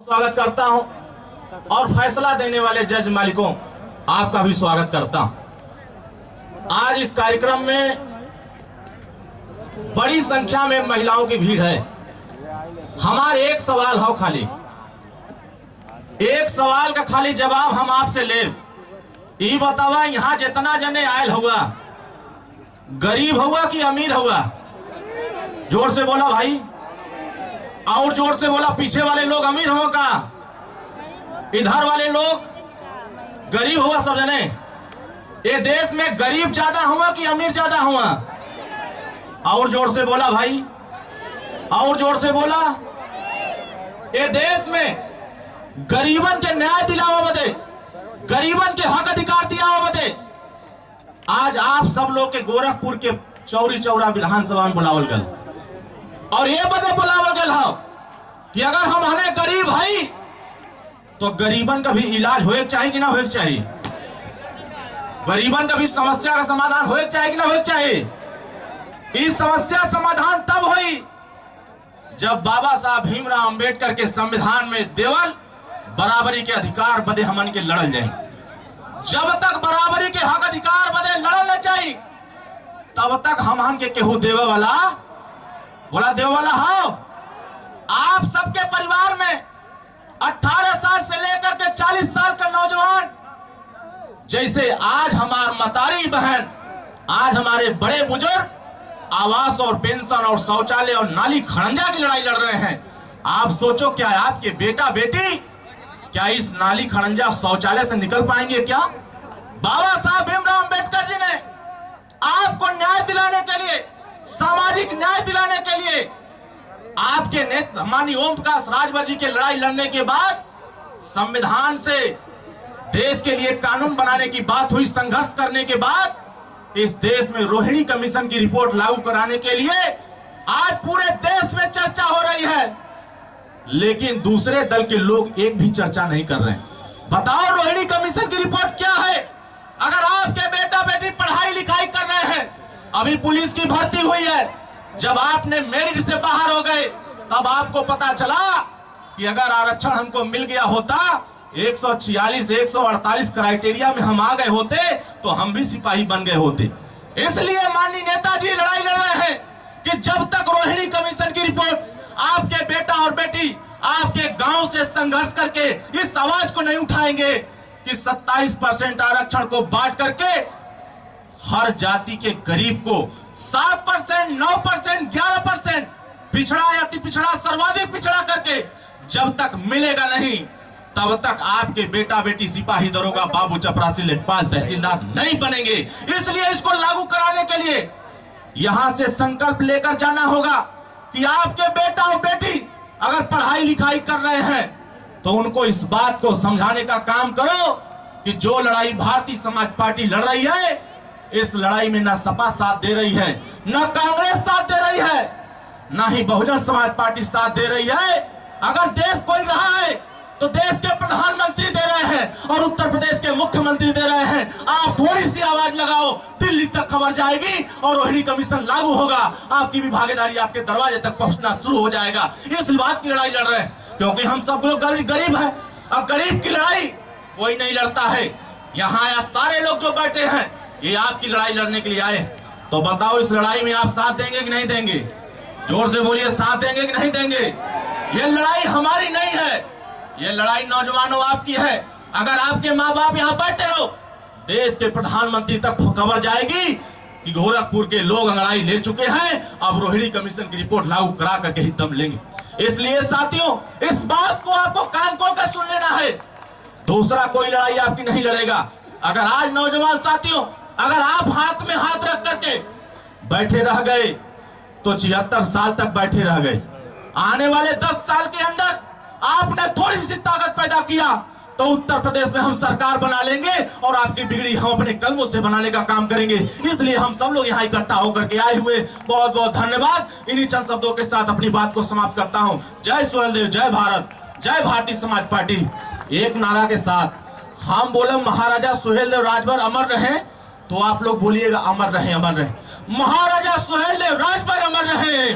स्वागत करता हूं और फैसला देने वाले जज मालिकों आपका भी स्वागत करता हूं। आज इस कार्यक्रम में बड़ी संख्या में महिलाओं की भीड़ है। हमारे एक सवाल हो, खाली एक सवाल का खाली जवाब हम आपसे ले। ये बतावा, यहाँ जितना जने आयल हुआ, गरीब हुआ कि अमीर हुआ? जोर से बोला भाई, और जोर से बोला। पीछे वाले लोग अमीर हो का? इधर वाले लोग गरीब हुआ? सब जने ये देश में गरीब ज्यादा हुआ कि अमीर ज्यादा हुआ? और जोर से बोला भाई, और जोर से बोला। ये देश में गरीबन के न्याय दिलावा बदे, गरीबन के हक अधिकार दिलावा बदे आज आप सब लोग के गोरखपुर के चौरी चौरा विधानसभा में बुलावल गल, और ये बदे बुलावल गल हो कि अगर हम हने गरीब है तो गरीबन का भी इलाज होए चाहिए कि ना होए चाहिए? गरीबन का भी समस्या का समाधान होए चाहिए कि ना होए चाहिए? इस समस्या समाधान तब हुई जब बाबा साहब भीमराव अंबेडकर के संविधान में देवल बराबरी के अधिकार बदे हमन के लड़ल जाए। जब तक बराबरी के हक अधिकार बदे लड़ल न चाहिए तब तक हमन के केहू देवे वाला, बोला देवे वाला हो। आप सबके परिवार में 18 साल से लेकर के 40 साल का नौजवान, जैसे आज हमार मतारी बहन, आज हमारे बड़े बुजुर्ग आवास और पेंशन और शौचालय और नाली खड़ंजा की लड़ाई लड़ रहे हैं। आप सोचो, क्या आपके बेटा बेटी क्या इस नाली खड़ंजा शौचालय से निकल पाएंगे क्या? बाबा साहब भीमराव अंबेडकर जी ने आपको न्याय दिलाने के लिए, सामाजिक न्याय दिलाने के लिए आपके नेता माननीय ओम प्रकाश राजभर जी के लड़ाई लड़ने के बाद संविधान से देश के लिए कानून बनाने की बात हुई, संघर्ष करने के बाद इस देश में रोहिणी कमीशन की रिपोर्ट लागू कराने के लिए आज पूरे देश में चर्चा हो रही है। लेकिन दूसरे दल के लोग एक भी चर्चा नहीं कर रहे हैं। बताओ, रोहिणी कमीशन की रिपोर्ट क्या है? अगर आपके बेटा बेटी पढ़ाई लिखाई कर रहे हैं, अभी पुलिस की भर्ती हुई है, जब आपने मेरिट से बाहर हो गए तब आपको पता चला कि अगर आरक्षण हमको मिल गया होता, 146 148 क्राइटेरिया में हम आ गए होते तो हम भी सिपाही बन गए होते। इसलिए माननीय नेताजी लड़ाई लड़ रहे हैं कि जब तक रोहिणी कमीशन की रिपोर्ट आपके बेटा और बेटी आपके गांव से संघर्ष करके इस आवाज को नहीं उठाएंगे कि 27% आरक्षण को बांट करके हर जाति के गरीब को 7%, 9%, 11% पिछड़ा या अति पिछड़ा, सर्वाधिक पिछड़ा करके जब तक मिलेगा नहीं तब तक आपके बेटा बेटी सिपाही, दरोगा, बाबू, चपरासी, लेखपाल, तहसीलदार नहीं बनेंगे। इसलिए इसको लागू कराने के लिए यहां से संकल्प लेकर जाना होगा कि आपके बेटा और बेटी अगर पढ़ाई लिखाई कर रहे हैं तो उनको इस बात को समझाने का काम करो कि जो लड़ाई भारतीय समाज पार्टी लड़ रही है, इस लड़ाई में ना सपा साथ दे रही है, ना कांग्रेस साथ दे रही है, ना ही बहुजन समाज पार्टी साथ दे रही है। अगर देश कोई रहा है तो देश के प्रधानमंत्री दे रहे हैं और उत्तर प्रदेश के मुख्यमंत्री दे रहे हैं। आप थोड़ी सी आवाज लगाओ, दिल्ली तक खबर जाएगी और रोहिणी कमीशन लागू होगा, आपकी भी भागीदारी आपके दरवाजे तक पहुंचना शुरू हो जाएगा। इस बात की लड़ाई लड़ रहे हैं क्योंकि हम सब लोग गरीब हैं। अब गरीब की लड़ाई कोई नहीं लड़ता है। यहाँ सारे लोग जो बैठे हैं ये आपकी लड़ाई लड़ने के लिए आए। तो बताओ, इस लड़ाई में आप साथ देंगे कि नहीं देंगे? जोर से बोलिए, साथ देंगे कि नहीं देंगे? ये लड़ाई हमारी नहीं है, ये लड़ाई नौजवानों आपकी है। अगर आपके माँ बाप यहाँ बैठे हो, देश के प्रधानमंत्री तक खबर जाएगी कि गोरखपुर के लोग अंगड़ाई ले चुके हैं, अब रोहिणी कमीशन की रिपोर्ट लागू करा करके ही दम लेंगे। इसलिए साथियों, इस बात को आपको कान खोल कर सुन लेना है। दूसरा कोई लड़ाई आपकी नहीं लड़ेगा। अगर आज नौजवान साथियों, अगर आप हाथ में हाथ रख करके बैठे रह गए तो 76 साल तक बैठे रह गए। आने वाले 10 साल के अंदर आपने थोड़ी सी ताकत पैदा किया तो उत्तर प्रदेश में हम सरकार बना लेंगे और आपकी बिगड़ी हम अपने कलमों से बनाने का काम करेंगे। इसलिए हम सब लोग यहाँ इकट्ठा होकर के आए हुए, बहुत बहुत धन्यवाद। इन्हीं चंद शब्दों के साथ अपनी बात को समाप्त करता हूँ। जय सुहेलदेव, जय भारत, जय भारतीय समाज पार्टी। एक नारा के साथ हम बोले, महाराजा सुहेलदेव राजभर अमर रहे, तो आप लोग बोलिएगा अमर रहे, अमर रहे। महाराजा सुहेलदेव राजभर अमर रहे।